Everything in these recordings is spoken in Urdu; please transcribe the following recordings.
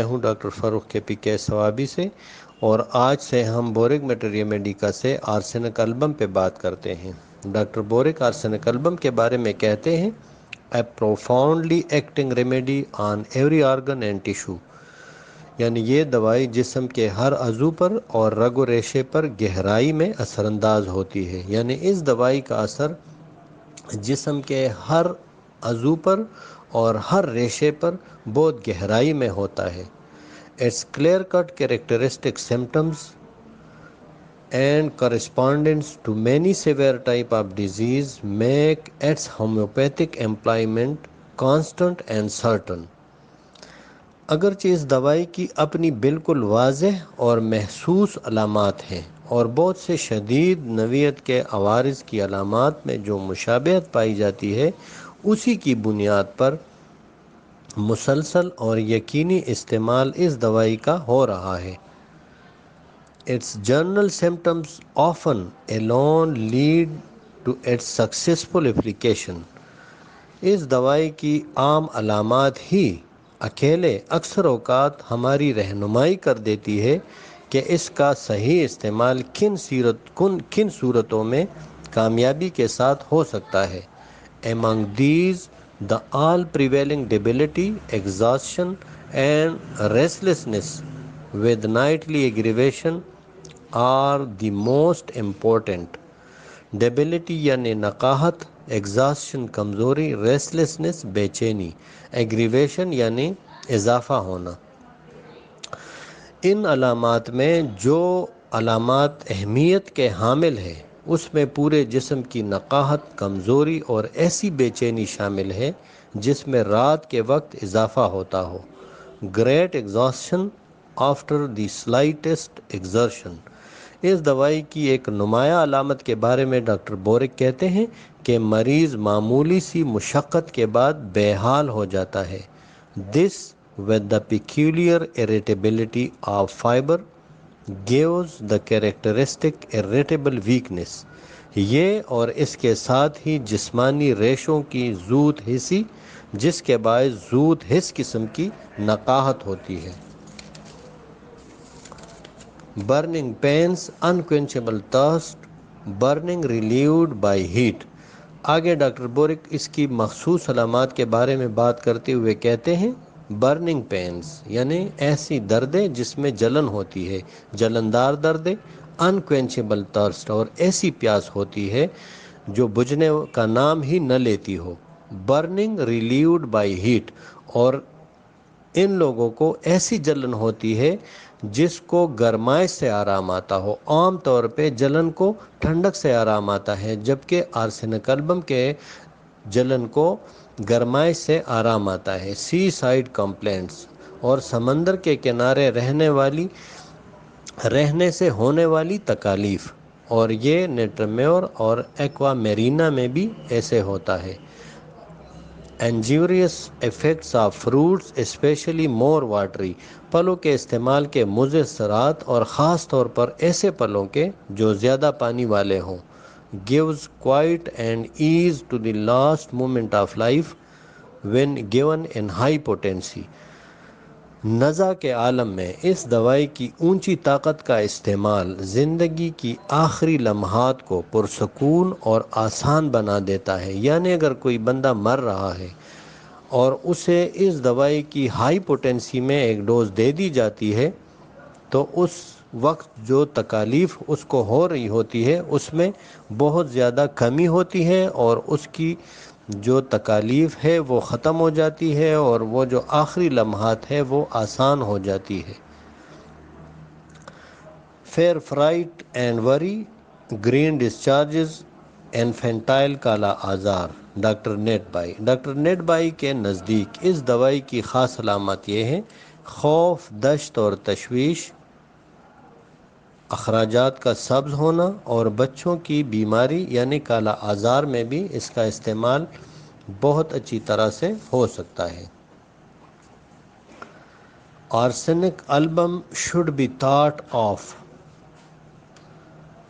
میں ہوں ڈاکٹر فاروق کے پی کے سوابی سے، اور آج سے ہم بورک میٹیریا میڈیکا سے آرسینک البم پہ بات کرتے ہیں۔ ڈاکٹر بورک آرسینک البم کے بارے میں کہتے ہیں: a profoundly acting remedy on every organ and tissue, یعنی یہ دوائی جسم کے ہر عضو پر اور رگ و ریشے پر گہرائی میں اثر انداز ہوتی ہے، یعنی اس دوائی کا اثر جسم کے ہر عضو پر اور ہر ریشے پر بہت گہرائی میں ہوتا ہے۔ It's clear cut characteristic symptoms and correspondence to many severe type of disease make its homeopathic employment constant and certain۔ اگرچہ اس دوائی کی اپنی بالکل واضح اور محسوس علامات ہیں، اور بہت سے شدید نوعیت کے عوارض کی علامات میں جو مشابہت پائی جاتی ہے، اسی کی بنیاد پر مسلسل اور یقینی استعمال اس دوائی کا ہو رہا ہے۔ Its general symptoms often alone lead to its successful application۔ اس دوائی کی عام علامات ہی اکیلے اکثر اوقات ہماری رہنمائی کر دیتی ہے کہ اس کا صحیح استعمال کن صورتوں میں کامیابی کے ساتھ ہو سکتا ہے۔ Among these, the all prevailing debility, exhaustion and restlessness with nightly aggravation are the most important۔ ڈیبلٹی یعنی نقاہت، ایگزاسشن کمزوری، ریسٹلیسنس بے چینی، ایگریویشن یعنی اضافہ ہونا۔ ان علامات میں جو علامات اہمیت کے حامل ہیں، اس میں پورے جسم کی نقاہت، کمزوری اور ایسی بے چینی شامل ہے جس میں رات کے وقت اضافہ ہوتا ہو۔ Great exhaustion after the slightest exertion. اس دوائی کی ایک نمایاں علامت کے بارے میں ڈاکٹر بورک کہتے ہیں کہ مریض معمولی سی مشقت کے بعد بے حال ہو جاتا ہے۔ This with the peculiar irritability of fiber gives the characteristic irritable weakness۔ یہ اور اس کے ساتھ ہی جسمانی ریشوں کی زود حسی، جس کے باعث زود حس قسم کی نقاہت ہوتی ہے۔ Burning pains, unquenchable thirst، burning relieved by heat. آگے ڈاکٹر بورک اس کی مخصوص علامات کے بارے میں بات کرتے ہوئے کہتے ہیں: برننگ پینس یعنی ایسی دردیں جس میں جلن ہوتی ہے، جلندار دردیں، انکوینچبل thirst اور ایسی پیاس ہوتی ہے جو بجھنے کا نام ہی نہ لیتی ہو۔ برننگ ریلیوڈ بائی ہیٹ، اور ان لوگوں کو ایسی جلن ہوتی ہے جس کو گرمائش سے آرام آتا ہو۔ عام طور پہ جلن کو ٹھنڈک سے آرام آتا ہے، جبکہ آرسینک البم کے جلن کو گرمائش سے آرام آتا ہے۔ سی سائڈ کمپلینٹس، اور سمندر کے کنارے رہنے سے ہونے والی تکالیف، اور یہ نیٹرمیور اور ایکوا میرینا میں بھی ایسے ہوتا ہے۔ Injuries effects of fruits especially more watery, پھلوں کے استعمال کے مضر اثرات، اور خاص طور پر ایسے پھلوں کے جو زیادہ پانی والے ہوں۔ gives quiet and ease to the last moment of life when given in high potency۔ نزا کے عالم میں اس دوائی کی اونچی طاقت کا استعمال زندگی کی آخری لمحات کو پرسکون اور آسان بنا دیتا ہے۔ یعنی اگر کوئی بندہ مر رہا ہے اور اسے اس دوائی کی ہائی پوٹینسی میں ایک ڈوز دے دی جاتی ہے، تو اس وقت جو تکالیف اس کو ہو رہی ہوتی ہے اس میں بہت زیادہ کمی ہوتی ہے، اور اس کی جو تکالیف ہے وہ ختم ہو جاتی ہے، اور وہ جو آخری لمحات ہے وہ آسان ہو جاتی ہے۔ فیئر فرائٹ اینڈ وری، green ڈسچارجز، انفینٹائل kala azar. Doctor net by کے نزدیک اس دوائی کی خاص علامات یہ ہیں: خوف، دشت اور تشویش، اخراجات کا سبز ہونا، اور بچوں کی بیماری یعنی کالا آزار میں بھی اس کا استعمال بہت اچھی طرح سے ہو سکتا ہے۔ Arsenic album should be thought of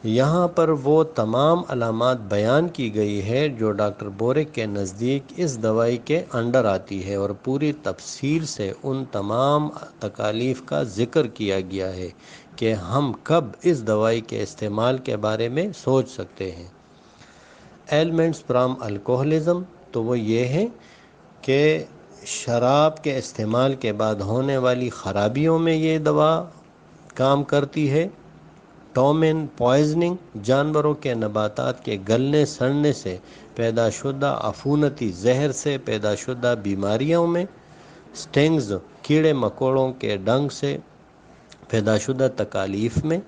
یہاں پر وہ تمام علامات بیان کی گئی ہے جو ڈاکٹر بوریک کے نزدیک اس دوائی کے انڈر آتی ہے، اور پوری تفصیل سے ان تمام تکالیف کا ذکر کیا گیا ہے کہ ہم کب اس دوائی کے استعمال کے بارے میں سوچ سکتے ہیں۔ ایلمنٹس فرام الکوہلزم، تو وہ یہ ہے کہ شراب کے استعمال کے بعد ہونے والی خرابیوں میں یہ دوا کام کرتی ہے۔ ٹومن پوائزننگ، جانوروں کے نباتات کے گلنے سڑنے سے پیدا شدہ عفونتی زہر سے پیدا شدہ بیماریوں میں۔ سٹنگز، کیڑے مکوڑوں کے ڈنگ سے پیدا شدہ تکالیف میں۔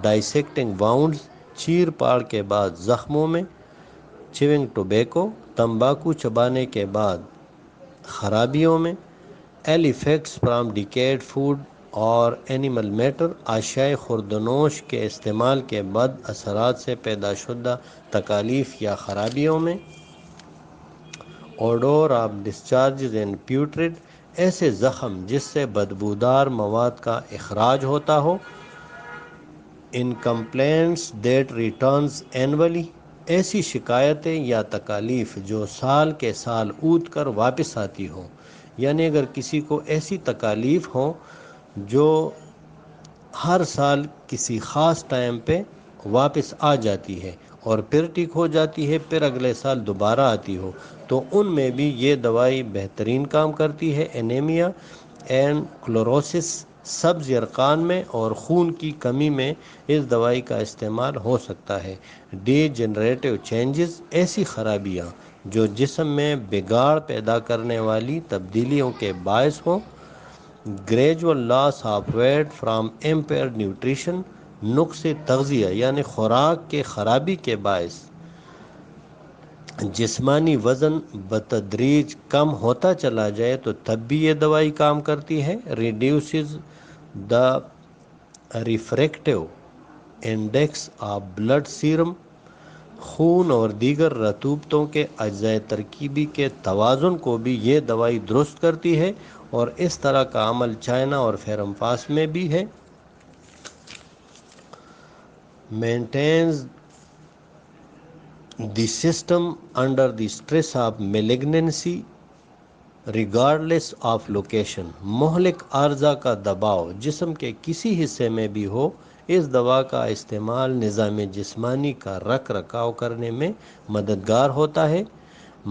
ڈائسیکٹنگ واؤنڈز، چیر پاڑ کے بعد زخموں میں۔ چیونگ ٹوبیکو، تمباکو چبانے کے بعد خرابیوں میں۔ Ill effects from decayed food اور اینیمل میٹر، اشیائے خوردنوش کے استعمال کے بد اثرات سے پیدا شدہ تکالیف یا خرابیوں میں۔ اوڈور آف ڈسچارجز ان پیوٹرڈ، ایسے زخم جس سے بدبودار مواد کا اخراج ہوتا ہو۔ ان کمپلینٹس دیٹ ریٹرنز اینولی، ایسی شکایتیں یا تکالیف جو سال کے سال اود کر واپس آتی ہوں، یعنی اگر کسی کو ایسی تکالیف ہوں جو ہر سال کسی خاص ٹائم پہ واپس آ جاتی ہے اور پھر ٹھیک ہو جاتی ہے، پھر اگلے سال دوبارہ آتی ہو، تو ان میں بھی یہ دوائی بہترین کام کرتی ہے۔ انیمیا اینڈ کلوروسس، سبز یرقان میں اور خون کی کمی میں اس دوائی کا استعمال ہو سکتا ہے۔ ڈی جنریٹو چینجز، ایسی خرابیاں جو جسم میں بگاڑ پیدا کرنے والی تبدیلیوں کے باعث ہوں۔ Gradual loss of weight from impaired nutrition, نقص تغذیہ یعنی خوراک کے خرابی کے باعث جسمانی وزن بتدریج کم ہوتا چلا جائے تو تب بھی یہ دوائی کام کرتی ہے۔ Reduces the refractive index of blood serum, خون اور دیگر رطوبتوں کے اجزاء ترکیبی کے توازن کو بھی یہ دوائی درست کرتی ہے، اور اس طرح کا عمل چائنا اور فیرمفاس میں بھی ہے۔ Maintains the system under the stress of malignancy regardless of location, مہلک عارضہ کا دباؤ جسم کے کسی حصے میں بھی ہو، اس دوا کا استعمال نظام جسمانی کا رکھ رکھاؤ کرنے میں مددگار ہوتا ہے۔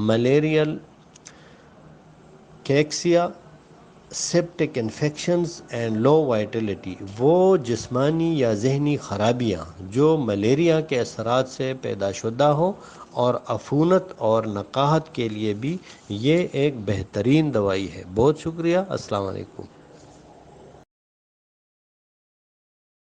Malarial cachexia, septic infections and low vitality, وہ جسمانی یا ذہنی خرابیاں جو ملیریا کے اثرات سے پیدا شدہ ہوں، اور عفونت اور نقاہت کے لیے بھی یہ ایک بہترین دوائی ہے۔ بہت شکریہ، السلام علیکم۔